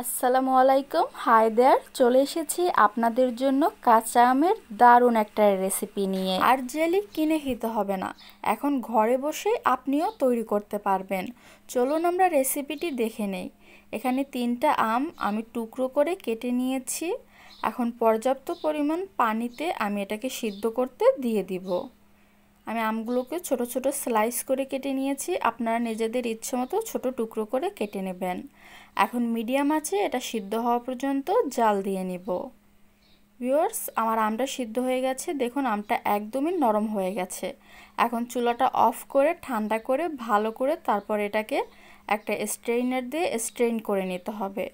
আসসালামু আলাইকুম। Hi there, চলে এসেছি আপনাদের জন্য কাঁচা আমের দারুণ একটা রেসিপি নিয়ে। আর জেলি কিনে খেতে হবে না, এখন ঘরে বসে আপনিও তৈরি করতে পারবেন। চলুন আমরা রেসিপিটি দেখে নেই। এখানে 3টা আম আমি টুকরো করে কেটে নিয়েছি। এখন পর্যাপ্ত পরিমাণ পানিতে আমি এটাকে সিদ্ধ করতে দিয়ে দিব। আমি আমগুলোকে ছোট ছোট স্লাইস করে কেটে নিয়েছি, আপনারা নিজেদের ইচ্ছে মতো ছোট টুকরো করে কেটে নেবেন। এখন মিডিয়াম আছে এটা সিদ্ধ হওয়া পর্যন্ত জাল দিয়ে নিব। ভিউয়ার্স, আমার আমটা সিদ্ধ হয়ে গেছে, দেখুন আমটা একদমই নরম হয়ে গেছে। এখন চুলাটা অফ করে ঠান্ডা করে ভালো করে তারপর এটাকে একটা স্ট্রেইনার দিয়ে স্ট্রেইন করে নিতে হবে।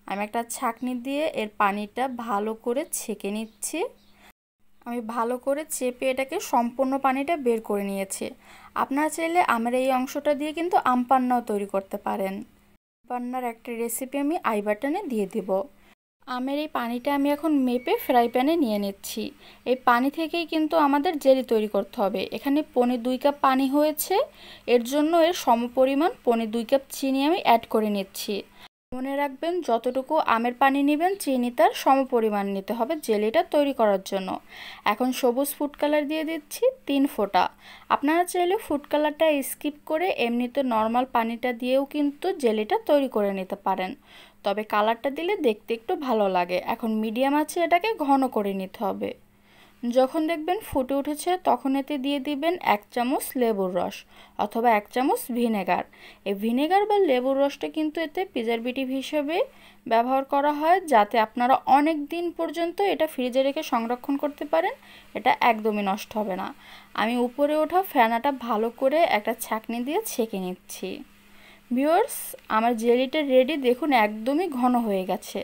আমি একটা ছাঁকনি দিয়ে এর পানিটা ভালো করে ছেঁকে নিচ্ছি। আমি ভালো করে চেপে এটাকে সম্পূর্ণ পানিটা বের করে নিয়েছি। আপনারা চাইলে আমের এই অংশটা দিয়ে কিন্তু আম পান্নাও তৈরি করতে পারেন। পান্নার একটা রেসিপি আমি আই বাটনে দিয়ে দিব। আমের এই পানিটা আমি এখন মেপে ফ্রাই প্যানে নিয়ে নিচ্ছি। এই পানি থেকেই কিন্তু আমাদের জেলি তৈরি করতে হবে। এখানে 2.25 কাপ পানি হয়েছে, এর জন্য এর সমপরিমাণ 2.25 কাপ চিনি আমি অ্যাড করে নিচ্ছি। মনে রাখবেন, যতটুকু আমের পানি নেবেন চিনি তার সমপরিমাণ নিতে হবে জেলিটা তৈরি করার জন্য। এখন সবুজ ফুড কালার দিয়ে দিচ্ছি 3 ফোঁটা। আপনারা চাইলে ফুড কালারটা স্কিপ করে এমনিতে নর্মাল পানিটা দিয়েও কিন্তু জেলিটা তৈরি করে নিতে পারেন, তবে কালারটা দিলে দেখতে একটু ভালো লাগে। এখন মিডিয়াম আছে এটাকে ঘন করে নিতে হবে। যখন দেখবেন ফুটে উঠেছে তখন এতে দিয়ে দিবেন 1 চামচ লেবুর রস অথবা 1 চামচ ভিনেগার। এই ভিনেগার বা লেবুর রসটা কিন্তু এতে প্রিজারভেটিভ হিসেবে ব্যবহার করা হয়, যাতে আপনারা অনেক দিন পর্যন্ত এটা ফ্রিজে রেখে সংরক্ষণ করতে পারেন। এটা একদমই নষ্ট হবে না। আমি উপরে ওঠা ফেনাটা ভালো করে একটা ছাঁকনি দিয়ে ছেঁকে নিচ্ছি। ভিউয়ার্স, আমার জেলিটা রেডি, দেখুন একদমই ঘন হয়ে গেছে।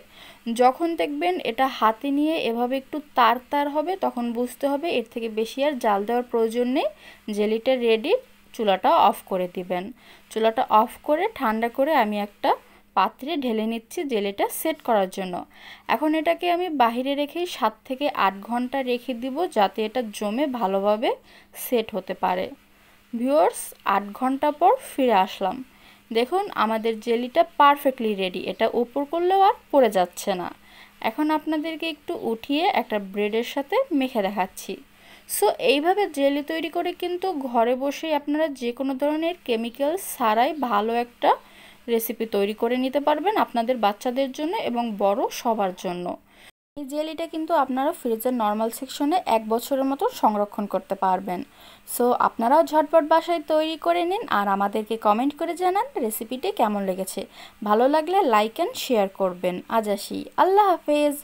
যখন দেখবেন এটা হাতে নিয়ে এভাবে একটু তার তার হবে তখন বুঝতে হবে এর থেকে বেশি আর জাল দেওয়ার প্রয়োজন নেই, জেলিটা রেডি। চুলাটা অফ করে দিবেন। চুলাটা অফ করে ঠান্ডা করে আমি একটা পাত্রে ঢেলে নিচ্ছি জেলিটা সেট করার জন্য। এখন এটাকে আমি বাহিরে রেখেই 7 থেকে 8 ঘন্টা রেখে দিব, যাতে এটা জমে ভালোভাবে সেট হতে পারে। ভিউয়ার্স, 8 ঘন্টা পর ফিরে আসলাম। দেখুন আমাদের জেলিটা পারফেক্টলি রেডি, এটা উপর করলেও আর পড়ে যাচ্ছে না। এখন আপনাদেরকে একটু উঠিয়ে একটা ব্রেডের সাথে মেখে দেখাচ্ছি। সো এইভাবে জেলি তৈরি করে কিন্তু ঘরে বসেই আপনারা যে কোনো ধরনের কেমিক্যাল ছাড়াই ভালো একটা রেসিপি তৈরি করে নিতে পারবেন আপনাদের বাচ্চাদের জন্য এবং বড় সবার জন্য। এই জেলিটা কিন্তু আপনারা ফ্রিজের নর্মাল সেকশনে 1 বছরের মতো সংরক্ষণ করতে পারবেন। সো আপনারাও ঝটপট বাসায় তৈরি করে নিন আর আমাদেরকে কমেন্ট করে জানান রেসিপিটি কেমন লেগেছে। ভালো লাগলে লাইক অ্যান্ড শেয়ার করবেন। আজ আসি, আল্লাহ হাফেজ।